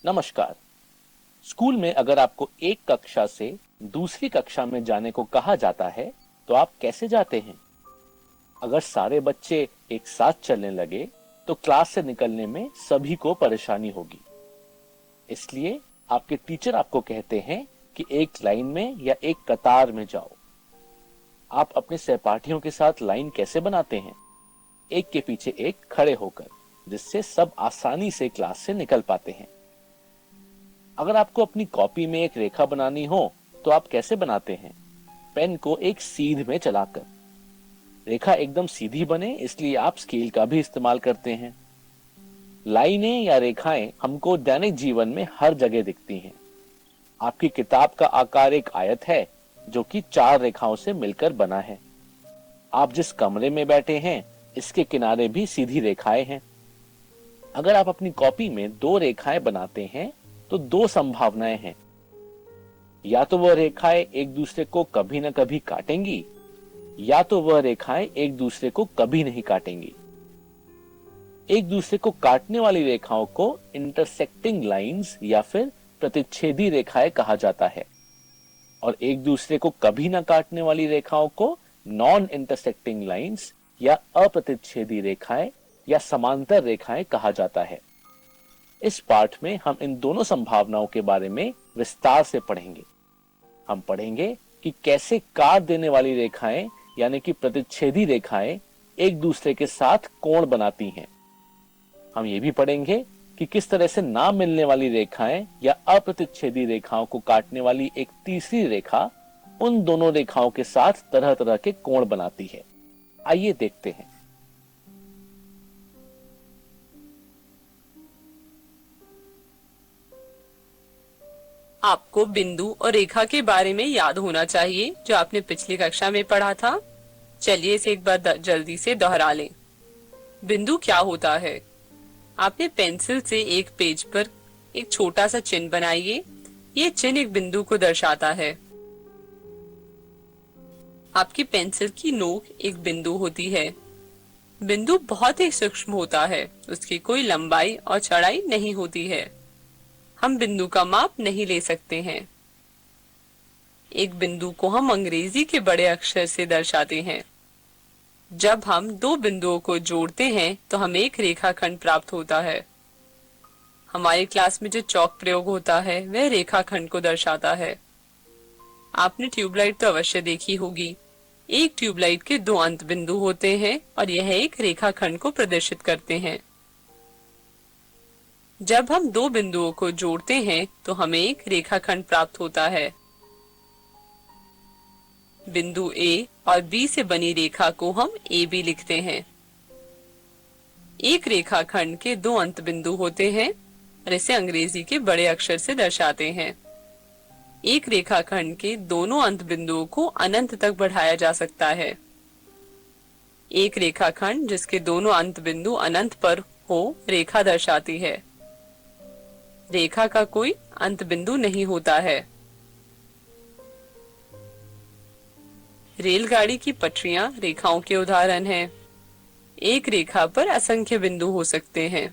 नमस्कार। स्कूल में अगर आपको एक कक्षा से दूसरी कक्षा में जाने को कहा जाता है, तो आप कैसे जाते हैं? अगर सारे बच्चे एक साथ चलने लगे, तो क्लास से निकलने में सभी को परेशानी होगी। इसलिए आपके टीचर आपको कहते हैं कि एक लाइन में या एक कतार में जाओ। आप अपने सहपाठियों के साथ लाइन कैसे बनाते हैं? एक के पीछे एक खड़े होकर, जिससे सब आसानी से क्लास से निकल पाते हैं। अगर आपको अपनी कॉपी में एक रेखा बनानी हो, तो आप कैसे बनाते हैं? पेन को एक सीध में चलाकर। रेखा एकदम सीधी बने, इसलिए आप स्केल का भी इस्तेमाल करते हैं। लाइनें या रेखाएं हमको दैनिक जीवन में हर जगह दिखती हैं। आपकी किताब का आकार एक आयत है, जो कि 4 रेखाओं से मिलकर बना है। आप जिस कमरे में बैठे हैं, इसके किनारे भी सीधी रेखाएं हैं। अगर आप अपनी कॉपी में 2 रेखाएं बनाते हैं, तो 2 संभावनाएं हैं। या तो वह रेखाएं एक दूसरे को कभी न कभी काटेंगी, या तो वह रेखाएं एक दूसरे को कभी नहीं काटेंगी। एक दूसरे को काटने वाली रेखाओं को इंटरसेक्टिंग लाइंस या फिर प्रतिच्छेदी रेखाएं कहा जाता है, और एक दूसरे को कभी न काटने वाली रेखाओं को नॉन इंटरसेक्टिंग लाइंस या अप्रतिच्छेदी रेखाएं या समांतर रेखाएं कहा जाता है। इस पाठ में हम इन दोनों संभावनाओं के बारे में विस्तार से पढ़ेंगे। हम पढ़ेंगे कि कैसे काट देने वाली रेखाएं यानी कि प्रतिच्छेदी रेखाएं एक दूसरे के साथ कोण बनाती हैं। हम ये भी पढ़ेंगे कि किस तरह से ना मिलने वाली रेखाएं या अप्रतिच्छेदी रेखाओं को काटने वाली एक तीसरी रेखा उन दोनों रेखाओं के साथ तरह तरह के कोण बनाती है। आइए देखते हैं। आपको बिंदु और रेखा के बारे में याद होना चाहिए, जो आपने पिछली कक्षा में पढ़ा था। चलिए इसे एक बार जल्दी से दोहरा लें। बिंदु क्या होता है? आपने पेंसिल से एक पेज पर एक छोटा सा चिन्ह बनाइए। ये चिन्ह एक बिंदु को दर्शाता है। आपकी पेंसिल की नोक एक बिंदु होती है। बिंदु बहुत ही सूक्ष्म होता है, उसकी कोई लंबाई और चौड़ाई नहीं होती है। हम बिंदु का माप नहीं ले सकते हैं। एक बिंदु को हम अंग्रेजी के बड़े अक्षर से दर्शाते हैं। जब हम 2 बिंदुओं को जोड़ते हैं, तो हमें एक रेखाखंड प्राप्त होता है। हमारी क्लास में जो चौक प्रयोग होता है, वह रेखाखंड को दर्शाता है। आपने ट्यूबलाइट तो अवश्य देखी होगी। एक ट्यूबलाइट के 2 अंत बिंदु होते हैं और यह एक रेखाखंड को प्रदर्शित करते हैं। जब हम 2 बिंदुओं को जोड़ते हैं, तो हमें एक रेखाखंड प्राप्त होता है। बिंदु A और B से बनी रेखा को हम AB लिखते हैं। एक रेखाखंड के 2 अंत बिंदु होते हैं और इसे अंग्रेजी के बड़े अक्षर से दर्शाते हैं। एक रेखाखंड के दोनों अंत बिंदुओं को अनंत तक बढ़ाया जा सकता है। एक रेखाखंड जिसके दोनों अंत बिंदु अनंत पर हो, रेखा दर्शाती है। रेखा का कोई अंत बिंदु नहीं होता है। रेलगाड़ी की पटरियां रेखाओं के उदाहरण हैं। एक रेखा पर असंख्य बिंदु हो सकते हैं।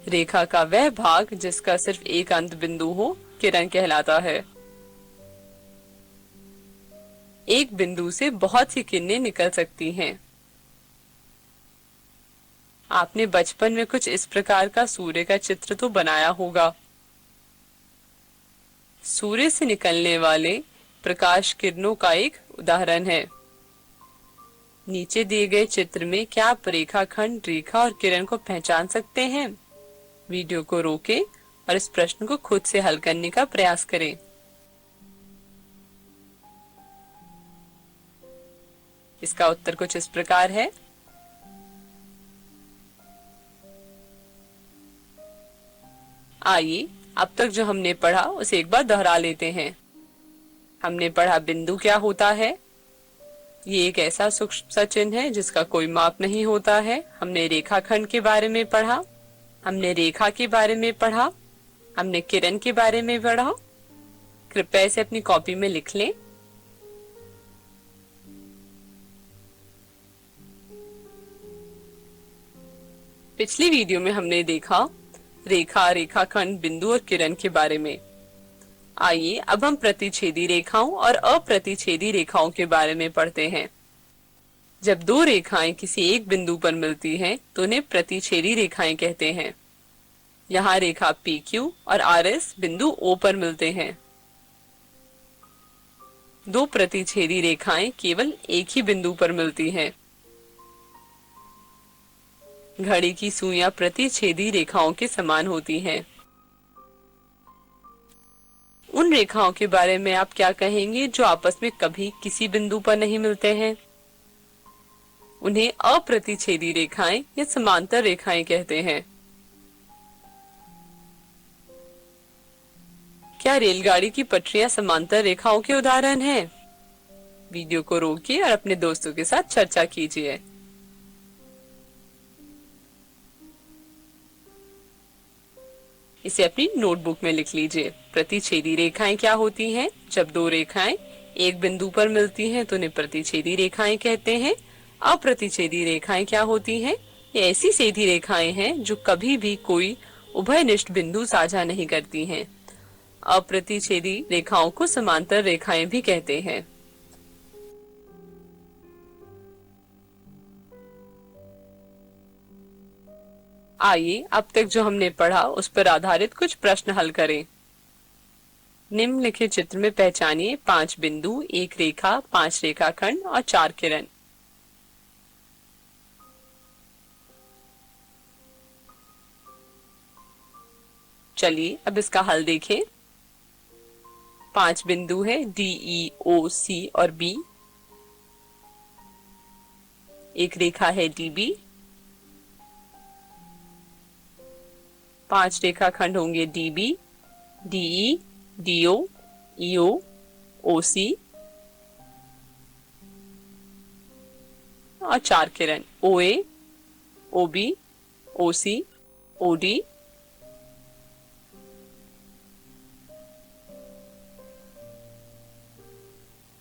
रेखा का वह भाग जिसका सिर्फ एक अंत बिंदु हो, किरण कहलाता है। एक बिंदु से बहुत सी किरणें निकल सकती हैं। आपने बचपन में कुछ इस प्रकार का सूर्य का चित्र तो बनाया होगा। सूर्य से निकलने वाले प्रकाश किरणों का एक उदाहरण है। नीचे दिए गए चित्र में क्या आप रेखाखंड, रेखा और किरण को पहचान सकते हैं? वीडियो को रोकें और इस प्रश्न को खुद से हल करने का प्रयास करें। इसका उत्तर कुछ इस प्रकार है। आइए अब तक जो हमने पढ़ा उसे एक बार दोहरा लेते हैं। हमने पढ़ा बिंदु क्या होता है। ये एक ऐसा सूक्ष्म सा चिन्ह है जिसका कोई माप नहीं होता है। हमने रेखाखंड के बारे में पढ़ा, हमने रेखा के बारे में पढ़ा, हमने किरण के बारे में पढ़ा। कृपया इसे अपनी कॉपी में लिख लें। पिछली वीडियो में हमने देखा रेखा, रेखाखंड, बिंदु और किरण के बारे में। आइए अब हम प्रतिच्छेदी रेखाओं और अप्रतिच्छेदी रेखाओं के बारे में पढ़ते हैं। जब दो रेखाएं किसी एक बिंदु पर मिलती हैं तो उन्हें प्रतिच्छेदी रेखाएं कहते हैं। यहाँ रेखा PQ और RS बिंदु O पर मिलते हैं। दो प्रतिच्छेदी रेखाएं केवल एक ही बिंदु पर मिलती हैं। घड़ी की सुइयां प्रतिच्छेदी रेखाओं के समान होती हैं। उन रेखाओं के बारे में आप क्या कहेंगे जो आपस में कभी किसी बिंदु पर नहीं मिलते हैं? उन्हें अप्रतिच्छेदी रेखाएं या समांतर रेखाएं कहते हैं। क्या रेलगाड़ी की पटरियां समांतर रेखाओं के उदाहरण हैं? वीडियो को रोकिए और अपने दोस्तों के साथ चर्चा कीजिए। इसे अपनी नोटबुक में लिख लीजिए। प्रतिच्छेदी रेखाएं क्या होती हैं? जब दो रेखाएं एक बिंदु पर मिलती हैं तो उन्हें प्रतिच्छेदी रेखाएं कहते हैं। अप्रतिच्छेदी रेखाएं क्या होती हैं? ये ऐसी सीधी रेखाएं हैं जो कभी भी कोई उभयनिष्ठ बिंदु साझा नहीं करती हैं। अप्रतिच्छेदी रेखाओं को समांतर रेखाएं भी कहते हैं। आइए अब तक जो हमने पढ़ा उस पर आधारित कुछ प्रश्न हल करें। निम्नलिखित चित्र में पहचानिए 5 बिंदु, 1 रेखा, 5 रेखाखंड और 4 किरण। चलिए अब इसका हल देखें। 5 बिंदु है DE, OC और B। एक रेखा है DB। 5 रेखाखंड होंगे DB, DE, DO, EO, OC और 4 किरण OA, OB, OC, OD।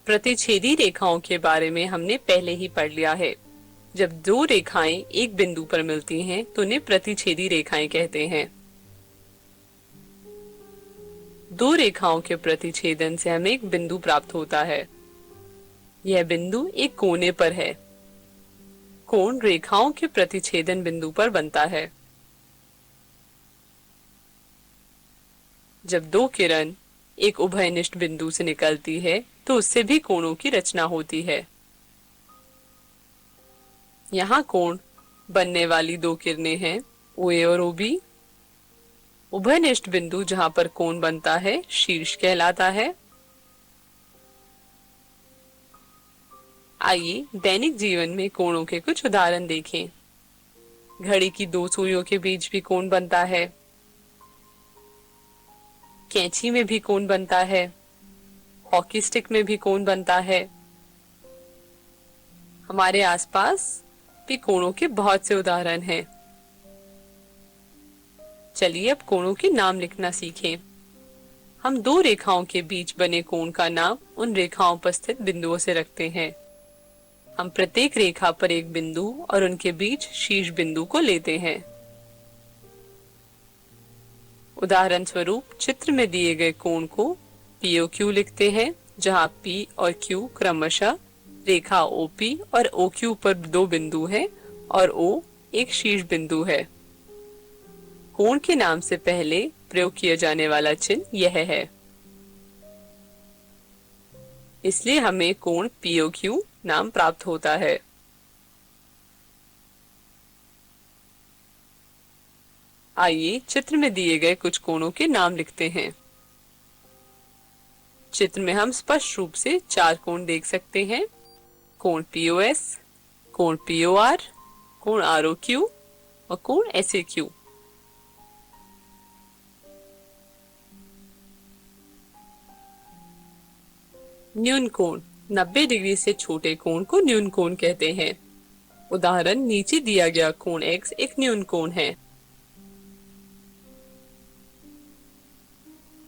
प्रतिच्छेदी रेखाओं के बारे में हमने पहले ही पढ़ लिया है। जब दो रेखाएं एक बिंदु पर मिलती हैं तो उन्हें प्रतिच्छेदी रेखाएं कहते हैं। दो रेखाओं के प्रतिच्छेदन से हमें एक बिंदु प्राप्त होता है। यह बिंदु एक कोने पर है। कोण रेखाओं के प्रतिच्छेदन बिंदु पर बनता है। जब दो किरण एक उभयनिष्ठ बिंदु से निकलती है तो उससे भी कोणों की रचना होती है। यहाँ कोण बनने वाली दो किरणें हैं OA और OB। उभयनिष्ठ बिंदु जहां पर कोण बनता है शीर्ष कहलाता है। आइए दैनिक जीवन में कोणों के कुछ उदाहरण देखें। घड़ी की दो सुइयों के बीच भी कोण बनता है। कैंची में भी कोण बनता है। हॉकी स्टिक में भी कोण बनता है। हमारे आसपास भी कोणों के बहुत से उदाहरण हैं। चलिए अब कोणों के नाम लिखना सीखें। हम दो रेखाओं के बीच बने कोण का नाम उन रेखाओं पर स्थित बिंदुओं से रखते हैं। हम प्रत्येक रेखा पर एक बिंदु और उनके बीच शीर्ष बिंदु को लेते हैं। उदाहरण स्वरूप चित्र में दिए गए कोण को POQ लिखते हैं, जहां P और Q क्रमशः रेखा OP और OQ पर दो बिंदु हैं और O एक शीर्ष बिंदु है। कोण के नाम से पहले प्रयोग किया जाने वाला चिन्ह यह है, इसलिए हमें कोण POQ नाम प्राप्त होता है। आइए चित्र में दिए गए कुछ कोणों के नाम लिखते हैं। चित्र में हम स्पष्ट रूप से 4 कोण देख सकते हैं। कोण POS, कोण POR, कोण ROQ और कोण SAQ। न्यून कोण 90 डिग्री से छोटे कोण को न्यून कोण कहते हैं। उदाहरण नीचे दिया गया कोण X एक न्यून कोण है।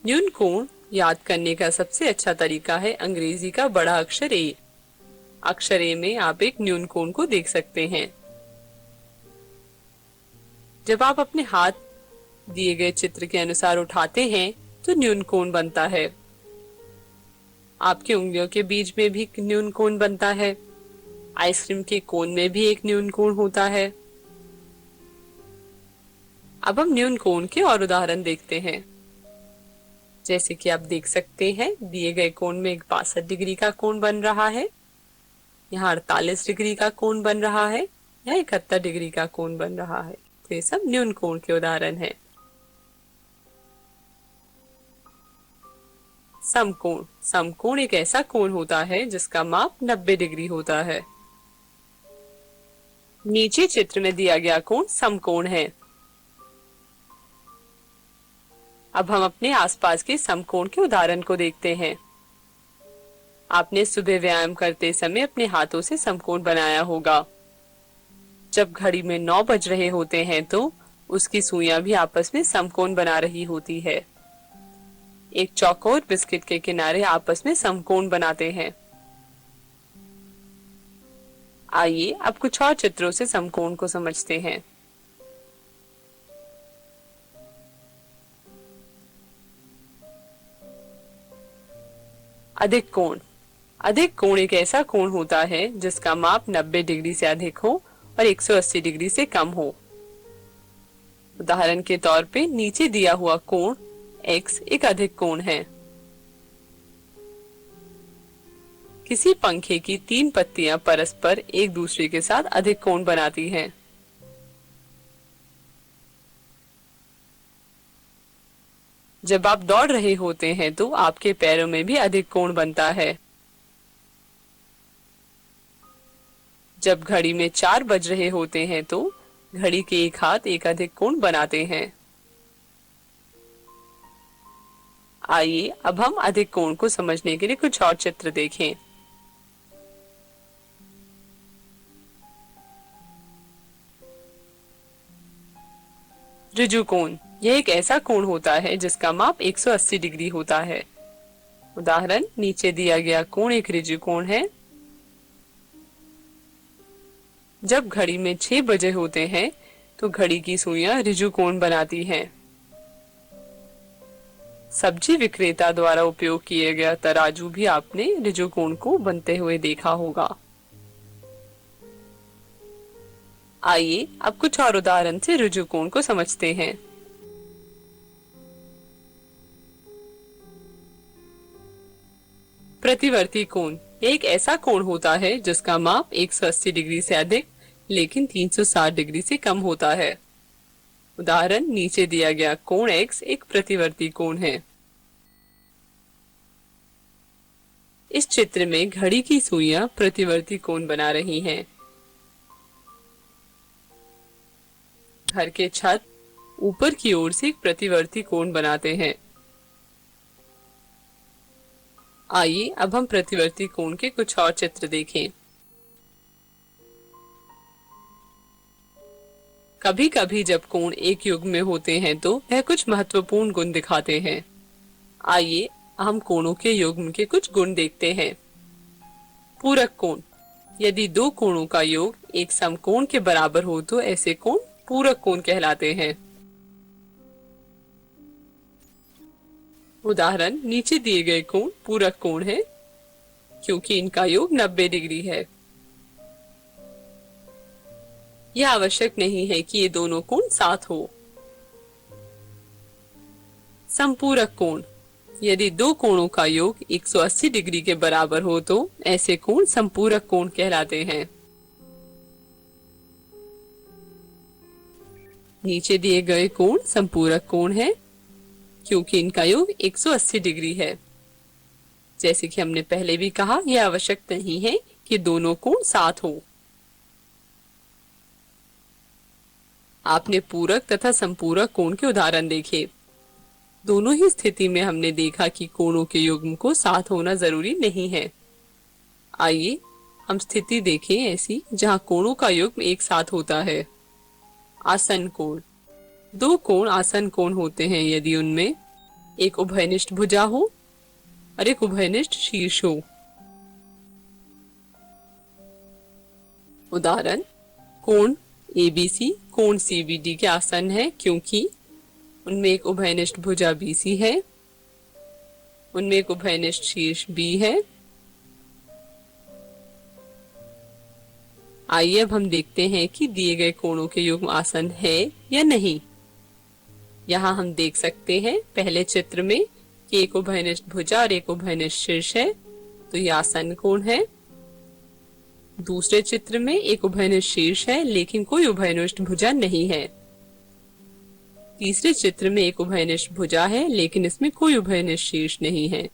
न्यून कोण याद करने का सबसे अच्छा तरीका है अंग्रेजी का बड़ा अक्षर A। अक्षर A में आप एक न्यून कोण को देख सकते हैं। जब आप अपने हाथ दिए गए चित्र के अनुसार उठाते हैं तो न्यून कोण बनता है। आपकी उंगलियों के बीच में भी न्यून कोण बनता है। आइसक्रीम के कोन में भी एक न्यून कोण होता है। अब हम न्यून कोण के और उदाहरण देखते हैं। जैसे कि आप देख सकते हैं, दिए गए कोण में एक 62 डिग्री का कोण बन रहा है, यहाँ 48 डिग्री का कोण बन रहा है, या 71 डिग्री का कोण बन रहा है। तो ये सब न्यून कोण के उदाहरण हैं। समकोण। समकोण एक ऐसा कोण होता है जिसका माप 90 डिग्री होता है। नीचे चित्र में दिया गया कोण समकोण है। अब हम अपने आसपास के समकोण के उदाहरण को देखते हैं। आपने सुबह व्यायाम करते समय अपने हाथों से समकोण बनाया होगा। जब घड़ी में 9 बज रहे होते हैं तो उसकी सुइयां भी आपस में समकोण बना रही होती है। एक चौकोर बिस्किट के किनारे आपस में समकोण बनाते हैं। आइए अब कुछ और चित्रों से समकोण को समझते हैं। अधिक कोण। अधिक कोण एक ऐसा कोण होता है जिसका माप 90 डिग्री से अधिक हो और 180 डिग्री से कम हो। उदाहरण के तौर पे नीचे दिया हुआ कोण x एक अधिक कोण है। किसी पंखे की 3 पत्तियां परस्पर एक दूसरे के साथ अधिक कोण बनाती हैं। जब आप दौड़ रहे होते हैं तो आपके पैरों में भी अधिक कोण बनता है। जब घड़ी में 4 बज रहे होते हैं तो घड़ी के एक हाथ एक अधिक कोण बनाते हैं। आइए अब हम अधिक कोण को समझने के लिए कुछ और चित्र देखें। ऋजु कोण। यह एक ऐसा कोण होता है जिसका माप 180 डिग्री होता है। उदाहरण नीचे दिया गया कोण एक ऋजु कोण है। जब घड़ी में 6 बजे होते हैं तो घड़ी की सुइयां ऋजु कोण बनाती हैं। सब्जी विक्रेता द्वारा उपयोग किए गया तराजू भी आपने ऋजु कोण को बनते हुए देखा होगा। आइए अब कुछ और उदाहरण से ऋजु कोण को समझते हैं। प्रतिवर्ती कोण एक ऐसा कोण होता है जिसका माप 180 डिग्री से अधिक लेकिन 360 डिग्री से कम होता है। उदाहरण नीचे दिया गया कोण x एक प्रतिवर्ती कोण है। इस चित्र में घड़ी की सुइयां प्रतिवर्ती कोण बना रही हैं। घर के छत ऊपर की ओर से एक प्रतिवर्ती कोण बनाते हैं। आइए अब हम प्रतिवर्ती कोण के कुछ और चित्र देखें। कभी कभी जब कोण एक युग में होते हैं तो वह कुछ महत्वपूर्ण गुण दिखाते हैं। आइए हम कोणों के युग्म के कुछ गुण देखते हैं। पूरक कोण। यदि दो कोणों का योग एक समकोण के बराबर हो तो ऐसे कोण पूरक कोण कहलाते हैं। उदाहरण नीचे दिए गए कोण पूरक कोण है क्योंकि इनका योग 90 डिग्री है। यह आवश्यक नहीं है कि ये दोनों कोण साथ हो। संपूरक कोण। यदि दो कोणों का योग 180 डिग्री के बराबर हो तो ऐसे कोण संपूरक कोण कहलाते हैं। नीचे दिए गए कोण संपूरक कोण है क्योंकि इनका योग 180 डिग्री है। जैसे कि हमने पहले भी कहा, यह आवश्यक नहीं है कि दोनों कोण साथ हो। आपने पूरक तथा संपूरक कोण के उदाहरण देखे। दोनों ही स्थिति में हमने देखा कि कोणों के युग्म को साथ होना जरूरी नहीं है। आइए हम स्थिति देखें ऐसी जहां कोणों का युग्म एक साथ होता है। आसन कोण। दो कोण आसन कोण होते हैं यदि उनमें एक उभयनिष्ठ भुजा हो और एक उभयनिष्ठ शीर्ष हो। उदाहरण कोण ABC कोण CBD के आसन है क्योंकि उनमें एक उभयनिष्ठ भुजा BC है, उनमें एक उभयनिष्ठ शीर्ष B है। आइए अब हम देखते हैं कि दिए गए कोणों के युग्म आसन है या नहीं। यहाँ हम देख सकते हैं पहले चित्र में कि एक उभयनिष्ठ भुजा और एक उभयनिष्ठ शीर्ष है, तो ये आसन कोण है। दूसरे चित्र में एक उभयनिष्ठ शीर्ष है लेकिन कोई उभयनिष्ठ भुजा नहीं है। तीसरे चित्र में एक उभयनिष्ठ भुजा है लेकिन इसमें कोई उभयनिष्ठ शीर्ष नहीं है।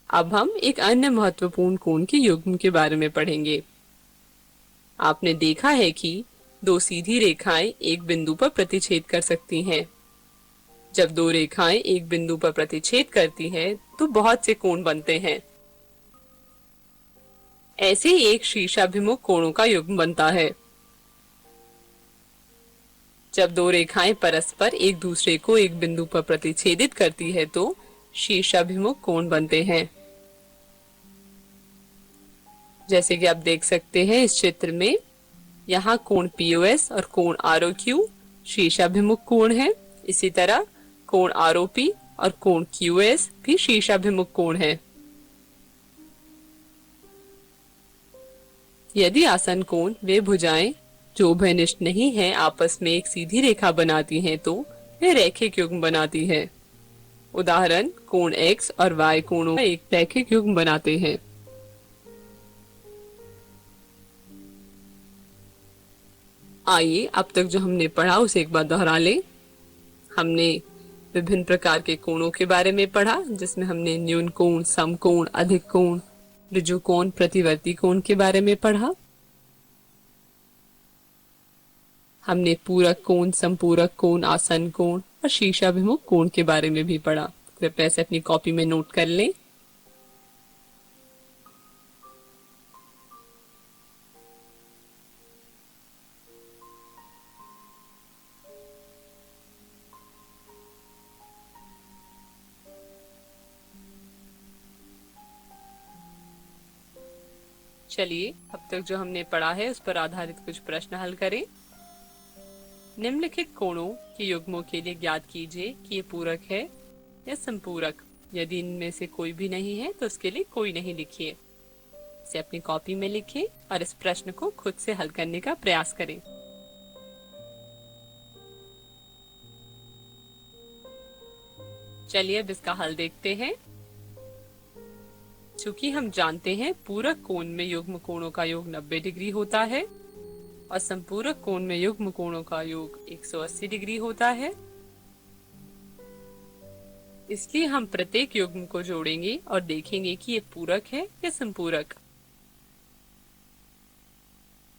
अब हम एक अन्य महत्वपूर्ण कोण के युग्म के बारे में पढ़ेंगे। आपने देखा है कि दो सीधी रेखाएं एक बिंदु पर प्रतिच्छेद कर सकती हैं। जब दो रेखाएं एक बिंदु पर प्रतिच्छेद करती हैं, तो बहुत से कोण बनते हैं। ऐसे ही एक शीर्षाभिमुख कोणों का युग्म बनता है। जब दो रेखाएं परस्पर एक दूसरे को एक बिंदु पर प्रतिच्छेदित करती है तो शीर्षाभिमुख कोण बनते हैं। जैसे कि आप देख सकते हैं इस चित्र में, यहाँ कोण POS और कोण ROQ शीर्षाभिमुख कोण है। इसी तरह कोण ROP और कोण QS भी शीर्षाभिमुख कोण है। यदि आसन कोण वे भुजाएं जो उभयनिष्ठ नहीं है आपस में एक सीधी रेखा बनाती हैं तो वे रैखिक युग्म बनाती है। उदाहरण, कोण X और Y कोणों का एक रैखिक युग्म बनाते हैं। आइए अब तक जो हमने पढ़ा उसे एक बार दोहरा लें। हमने विभिन्न प्रकार के कोणों के बारे में पढ़ा, जिसमें हमने न्यून कोण, समकोण, अधिक कोण, ऋजु कोण, प्रतिवर्ती कोण के बारे में पढ़ा। हमने पूरक कोण, संपूरक कोण, आसन कोण और शीर्षाभिमुख कोण के बारे में भी पढ़ा। कृपया इसे अपनी कॉपी में नोट कर लें। चलिए अब तक जो हमने पढ़ा है उस पर आधारित कुछ प्रश्न हल करें। निम्नलिखित कोणों के युग्मों के लिए ज्ञात कीजिए कि ये पूरक है या संपूरक। यदि इनमें से कोई भी नहीं है तो उसके लिए कोई नहीं लिखिए। इसे अपनी कॉपी में लिखें और इस प्रश्न को खुद से हल करने का प्रयास करें। चलिए अब इसका हल देखते हैं। चूंकि हम जानते हैं पूरक कोण में युग्म कोणों का योग 90 डिग्री होता है और संपूरक कोण में युग्म कोणों का योग 180 डिग्री होता है, इसलिए हम प्रत्येक युग्म को जोड़ेंगे और देखेंगे कि ये पूरक है या संपूरक।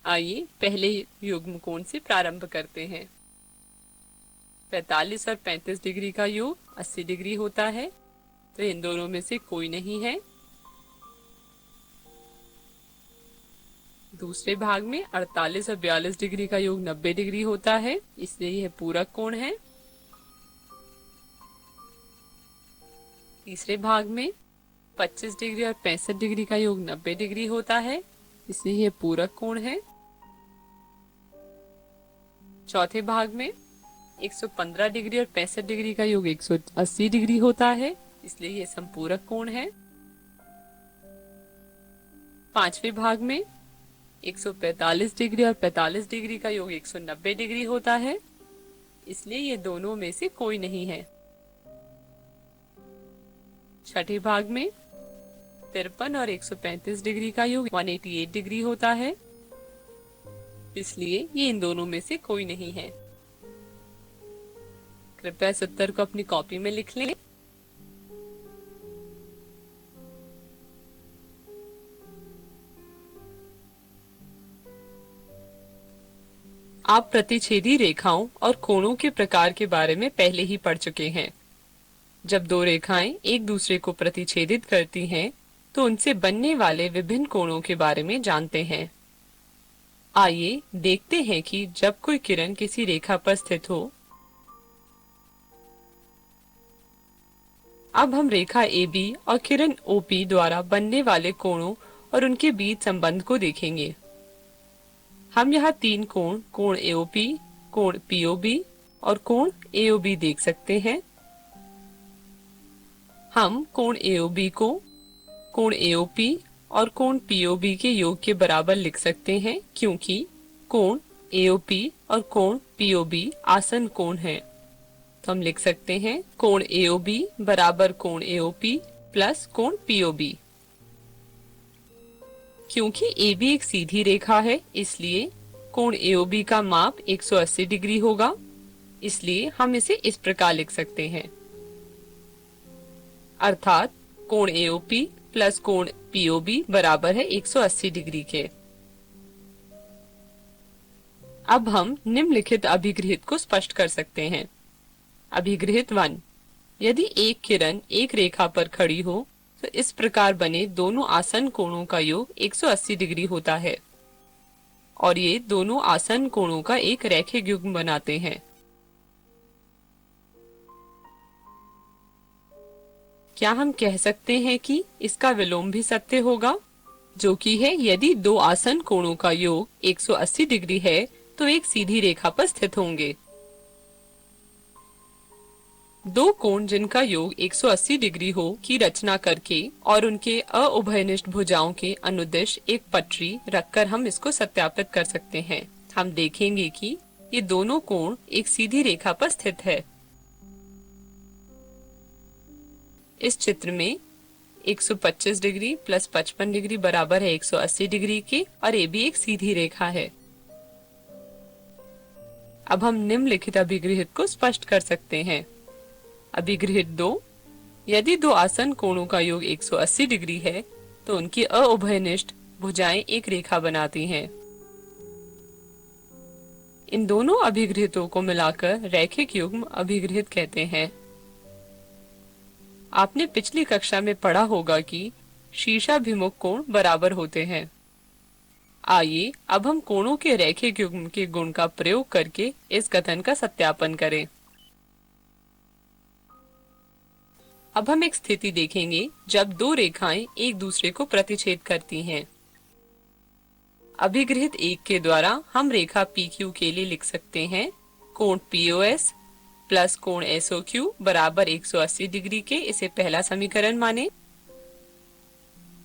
आइए पहले युग्म कोण से प्रारंभ करते हैं। 45 और 35 डिग्री का योग 80 डिग्री होता है, तो इन दोनों में से कोई नहीं है। दूसरे भाग में 48 और 42 डिग्री का योग 90 डिग्री होता है, इसलिए यह पूरक कोण है। तीसरे भाग में 25 डिग्री और 65 डिग्री का योग 90 डिग्री होता है, इसलिए यह पूरक कोण है। चौथे भाग में 115 डिग्री और 65 डिग्री का योग 180 डिग्री होता है, इसलिए यह संपूरक कोण है। पांचवें भाग में 145 डिग्री और 45 डिग्री का योग 190 डिग्री होता है, इसलिए ये दोनों में से कोई नहीं है। छठे भाग में 53 और 135 डिग्री का योग 188 डिग्री होता है, इसलिए ये इन दोनों में से कोई नहीं है। कृपया इस उत्तर को अपनी कॉपी में लिख लें। आप प्रतिच्छेदी रेखाओं और कोणों के प्रकार के बारे में पहले ही पढ़ चुके हैं। जब दो रेखाएं एक दूसरे को प्रतिच्छेदित करती हैं, तो उनसे बनने वाले विभिन्न कोणों के बारे में जानते हैं। आइए देखते हैं कि जब कोई किरण किसी रेखा पर स्थित हो, अब हम रेखा AB और किरण OP द्वारा बनने वाले कोणों और उनके बीच संबंध को देखेंगे। हम यहाँ तीन कोण AOP, कोण पीओबी और कोण एओबी देख सकते हैं। हम कोण एओबी को कोण एओपी और कोण पीओबी के योग के बराबर लिख सकते हैं, क्योंकि कोण एओपी और कोण पीओबी आसन कोण हैं। तो हम लिख सकते हैं कोण एओबी बराबर कोण एओपी प्लस कोण पीओबी। क्योंकि AB एक सीधी रेखा है, इसलिए कोण एओबी का माप 180 डिग्री होगा, इसलिए हम इसे इस प्रकार लिख सकते हैं, अर्थात कोण एओपी प्लस कोण पीओबी बराबर है 180 डिग्री के। अब हम निम्नलिखित अभिगृहित को स्पष्ट कर सकते हैं। अभिगृहित 1, यदि एक किरण एक रेखा पर खड़ी हो तो इस प्रकार बने दोनों आसन कोणों का योग 180 डिग्री होता है और ये दोनों आसन कोणों का एक रैखिक युग्म बनाते हैं। क्या हम कह सकते हैं कि इसका विलोम भी सत्य होगा, जो कि है यदि दो आसन कोणों का योग 180 डिग्री है तो एक सीधी रेखा पर स्थित होंगे। दो कोण जिनका योग 180 डिग्री हो की रचना करके और उनके अउभयनिष्ठ भुजाओं के अनुदिश एक पटरी रखकर हम इसको सत्यापित कर सकते हैं। हम देखेंगे कि ये दोनों कोण एक सीधी रेखा पर स्थित है। इस चित्र में 125 डिग्री प्लस 55 डिग्री बराबर है 180 डिग्री के और ये भी एक सीधी रेखा है। अब हम निम्नलिखित अभिगृहित को स्पष्ट कर सकते हैं। अभिगृहित 2, यदि दो आसन कोणों का योग 180 डिग्री है तो उनकी अउभयनिष्ठ भुजाएं एक रेखा बनाती हैं। इन दोनों अभिगृहितों को मिलाकर रैखिक युग्म अभिगृहित कहते हैं। आपने पिछली कक्षा में पढ़ा होगा कि शीर्षाभिमुख कोण बराबर होते हैं। आइए अब हम कोणों के रैखिक युग्म के गुण का प्रयोग करके इस कथन का सत्यापन करें। अब हम एक स्थिति देखेंगे जब दो रेखाएं एक दूसरे को प्रतिच्छेद करती हैं। अभिगृहित 1 के द्वारा हम रेखा PQ के लिए लिख सकते हैं कोण POS प्लस कोण SOQ बराबर 180 डिग्री के, इसे पहला समीकरण माने।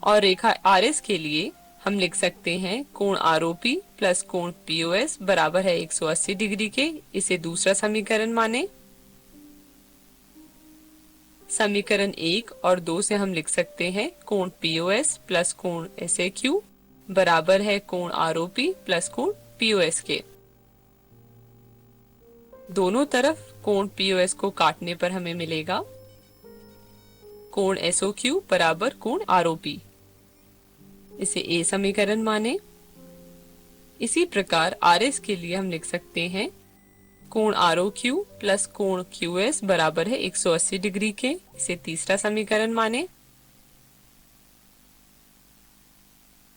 और रेखा RS के लिए हम लिख सकते हैं कोण ROP प्लस कोण POS बराबर है 180 डिग्री के, इसे दूसरा समीकरण माने। समीकरण 1 और 2 से हम लिख सकते हैं कोण POS प्लस कोण SAQ बराबर है कोण ROP प्लस कोण POS के। दोनों तरफ कोण POS को काटने पर हमें मिलेगा कोण SOQ बराबर कोण ROP, इसे A समीकरण माने। इसी प्रकार RS के लिए हम लिख सकते हैं कोण ROQ प्लस कोण QS बराबर है 180 डिग्री के, इसे तीसरा समीकरण माने।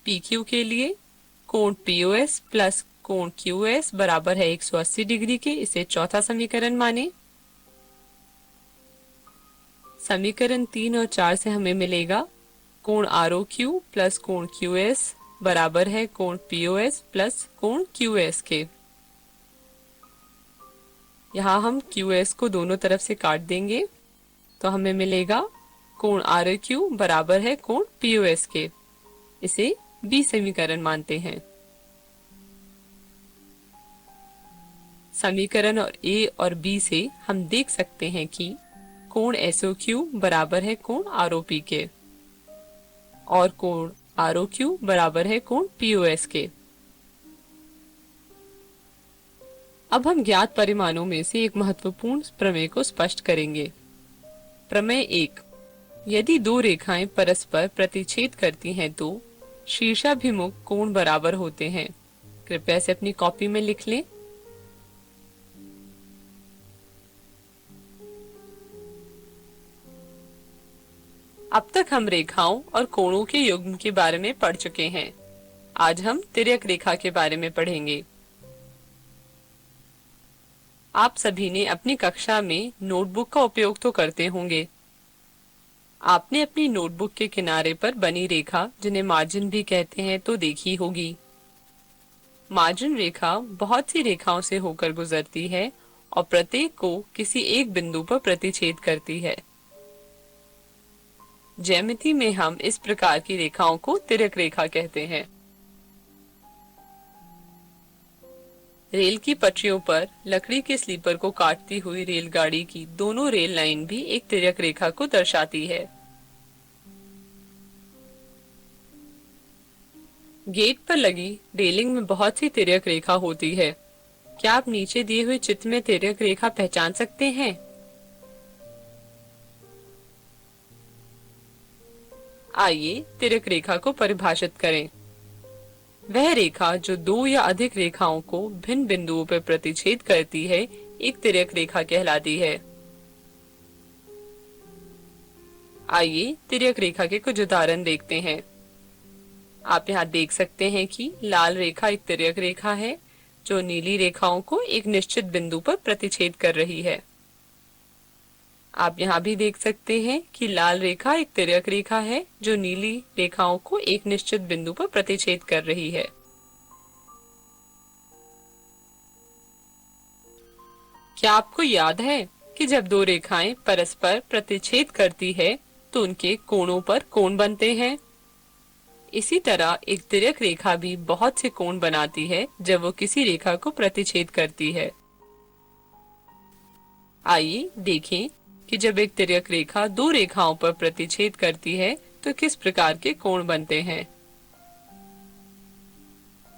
PQ के लिए कोण POS प्लस कोण QS बराबर है 180 डिग्री के, इसे चौथा समीकरण माने। समीकरण 3 और 4 से हमें मिलेगा कोण ROQ प्लस कोण QS बराबर है कोण POS प्लस कोण QS के। यहाँ हम QS को दोनों तरफ से काट देंगे तो हमें मिलेगा कोण ROQ बराबर है कोण POS के, इसे B समीकरण मानते हैं। समीकरण और A और B से हम देख सकते हैं कि कोण SOQ बराबर है कोण ROP के और कोण ROQ बराबर है कोण POS के। अब हम ज्ञात परिमाणों में से एक महत्वपूर्ण प्रमेय को स्पष्ट करेंगे। प्रमेय 1, यदि दो रेखाएं परस्पर प्रतिच्छेद करती हैं तो शीर्षाभिमुख कोण बराबर होते हैं। कृपया इसे अपनी कॉपी में लिख लें। अब तक हम रेखाओं और कोणों के युग्म के बारे में पढ़ चुके हैं। आज हम तिर्यक रेखा के बारे में पढ़ेंगे। आप सभी ने अपनी कक्षा में नोटबुक का उपयोग तो करते होंगे। आपने अपनी नोटबुक के किनारे पर बनी रेखा, जिन्हें मार्जिन भी कहते हैं, तो देखी होगी। मार्जिन रेखा बहुत सी रेखाओं से होकर गुजरती है और प्रत्येक को किसी एक बिंदु पर प्रतिच्छेद करती है। ज्यामिति में हम इस प्रकार की रेखाओं को तिर्यक रेखा कहते हैं। रेल की पटरियों पर लकड़ी के स्लीपर को काटती हुई रेलगाड़ी की दोनों रेल लाइन भी एक तिर्यक रेखा को दर्शाती है। गेट पर लगी रेलिंग में बहुत सी तिर्यक रेखा होती है। क्या आप नीचे दिए हुए चित्र में तिर्यक रेखा पहचान सकते हैं? आइए तिर्यक रेखा को परिभाषित करें। वह रेखा जो दो या अधिक रेखाओं को भिन्न बिंदुओं पर प्रतिच्छेद करती है एक तिर्यक रेखा कहलाती है। आइए तिर्यक रेखा के कुछ उदाहरण देखते हैं। आप यहाँ देख सकते हैं कि लाल रेखा एक तिर्यक रेखा है जो नीली रेखाओं को एक निश्चित बिंदु पर प्रतिच्छेद कर रही है। आप यहाँ भी देख सकते हैं कि लाल रेखा एक तिर्यक रेखा है जो नीली रेखाओं को एक निश्चित बिंदु पर प्रतिच्छेद कर रही है। क्या आपको याद है कि जब दो रेखाएं परस्पर प्रतिच्छेद करती है तो उनके कोणों पर कोण बनते हैं? इसी तरह एक तिर्यक रेखा भी बहुत से कोण बनाती है जब वो किसी रेखा को प्रतिच्छेद करती है। आइए देखें कि जब एक तिर्यक रेखा दो रेखाओं पर प्रतिच्छेद करती है तो किस प्रकार के कोण बनते हैं।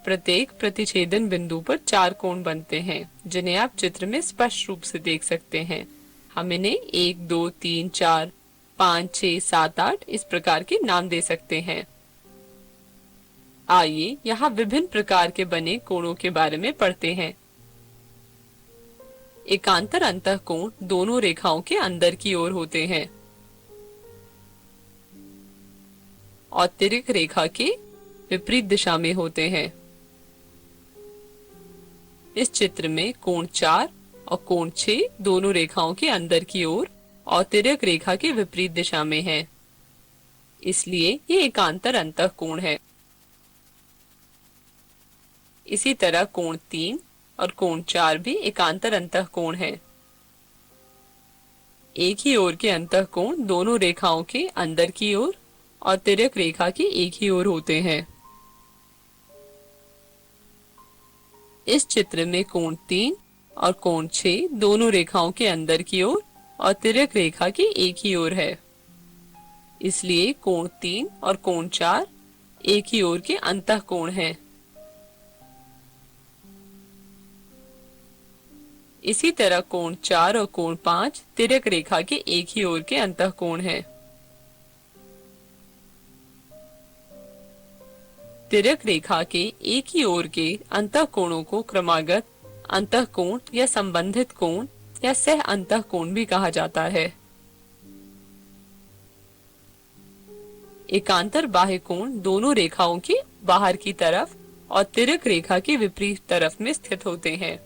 प्रत्येक प्रतिच्छेदन बिंदु पर 4 कोण बनते हैं जिन्हें आप चित्र में स्पष्ट रूप से देख सकते हैं। हम इन्हें 1, 2, 3, 4, 5, 6, 7, 8 इस प्रकार के नाम दे सकते हैं। आइए यहाँ विभिन्न प्रकार के बने कोणों के बारे में पढ़ते हैं। एकांतर अंतःकोण दोनों रेखाओं के अंदर की ओर होते हैं और तिर्यक रेखा के विपरीत दिशा में होते हैं। इस चित्र में कोण 4 और कोण 6 दोनों रेखाओं के अंदर की ओर और तिर्यक रेखा के विपरीत दिशा में है, इसलिए ये एकांतर अंतःकोण है। इसी तरह कोण 3 और कोण 4 भी एकांतर अंतःकोण है। एक ही ओर के अंतःकोण दोनों रेखाओं के अंदर की ओर और तिर्यक रेखा के एक ही ओर होते हैं। इस चित्र में कोण 3 और कोण 6 दोनों रेखाओं के अंदर की ओर और तिर्यक रेखा के एक ही ओर है, इसलिए कोण 3 और कोण 4 एक ही ओर के अंतःकोण हैं। इसी तरह कोण 4 और कोण 5 तिर्यक रेखा के एक ही ओर के अंतःकोण हैं। तिर्यक रेखा के एक ही ओर के अंतःकोणों को क्रमागत अंतःकोण या संबंधित कोण या सह अंतःकोण भी कहा जाता है। एकांतर बाह्य कोण दोनों रेखाओं के बाहर की तरफ और तिर्यक रेखा के विपरीत तरफ में स्थित होते हैं।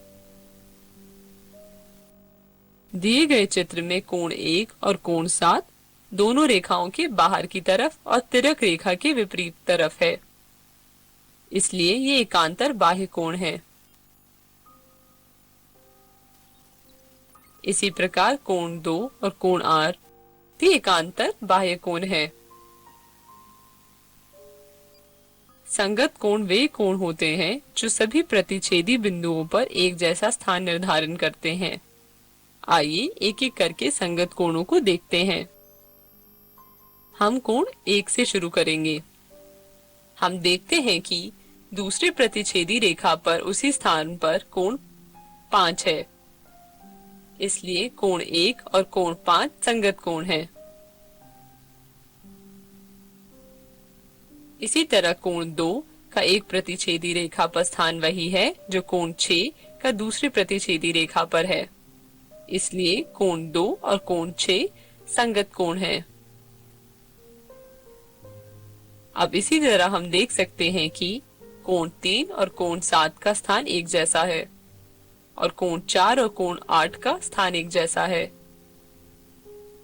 दिए गए चित्र में कोण 1 और कोण 7 दोनों रेखाओं के बाहर की तरफ और तिर्यक रेखा के विपरीत तरफ है, इसलिए ये एकांतर बाह्य कोण है। इसी प्रकार कोण 2 और कोण 8 भी एकांतर बाह्य कोण है। संगत कोण वे कोण होते हैं जो सभी प्रतिच्छेदी बिंदुओं पर एक जैसा स्थान निर्धारण करते हैं। आइए एक एक करके संगत कोणों को देखते हैं। हम कोण 1 से शुरू करेंगे। हम देखते हैं कि दूसरी प्रतिच्छेदी रेखा पर उसी स्थान पर कोण 5 है, इसलिए कोण 1 और कोण 5 संगत कोण है। इसी तरह कोण 2 का एक प्रतिच्छेदी रेखा पर स्थान वही है जो कोण 6 का दूसरी प्रतिच्छेदी रेखा पर है, इसलिए कोण 2 और कोण 6 संगत कोण है। अब इसी तरह हम देख सकते हैं कि कोण 3 और कोण 7 का स्थान एक जैसा है और कोण 4 और कोण 8 का स्थान एक जैसा है,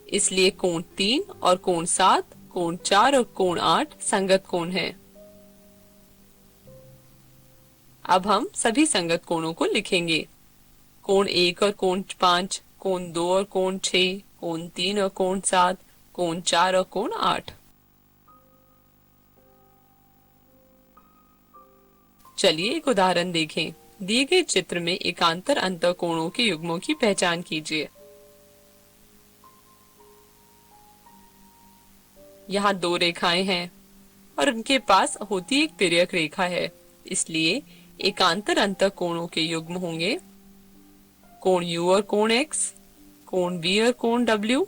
इसलिए कोण 3 और कोण 7, कोण 4 और कोण 8 संगत कोण है। अब हम सभी संगत कोणों को लिखेंगे। कोण 1 और कोण 5, कोण 2 और कोण 6, कोण 3 और कोण 7, कोण 4 और कोण 8। चलिए एक उदाहरण देखें। दिए गए चित्र में एकांतर अंतःकोणों के युग्मों की पहचान कीजिए। यहाँ दो रेखाएं हैं और उनके पास होती एक तिर्यक रेखा है, इसलिए एकांतर अंतःकोणों के युग्म होंगे कोण U और कोण X, कोण V और कोण W।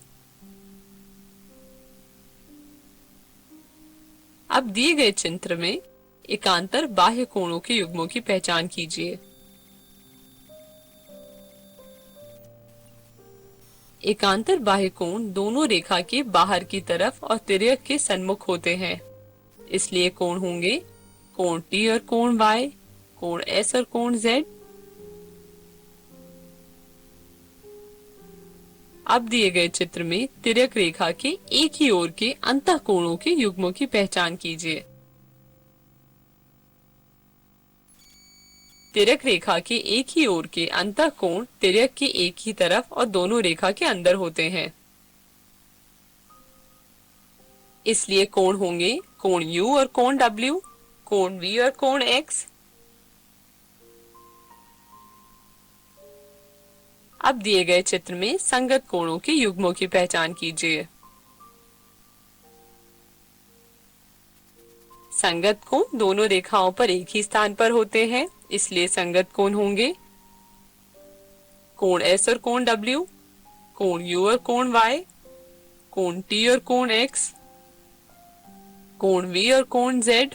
अब दिए गए चित्र में एकांतर बाह्य कोणों के युग्मों की पहचान कीजिए। एकांतर बाह्य कोण दोनों रेखा के बाहर की तरफ और तिर्यक के सन्मुख होते हैं, इसलिए कोण होंगे कोण T और कोण Y, कोण S और कोण Z। अब दिए गए चित्र में तिर्यक रेखा के एक ही ओर के अंतःकोणों के युग्मों की पहचान कीजिए। तिर्यक रेखा के एक ही ओर के अंतःकोण तिर्यक के एक ही तरफ और दोनों रेखा के अंदर होते हैं, इसलिए कोण होंगे कोण U और कोण W, कोण V और कोण X। अब दिए गए चित्र में संगत कोणों के युग्मों की पहचान कीजिए। संगत कोण दोनों रेखाओं पर एक ही स्थान पर होते हैं, इसलिए संगत कोण होंगे कोण S और कोण W, कोण U और कोण Y, कोण T और कोण X, कोण V और कोण Z।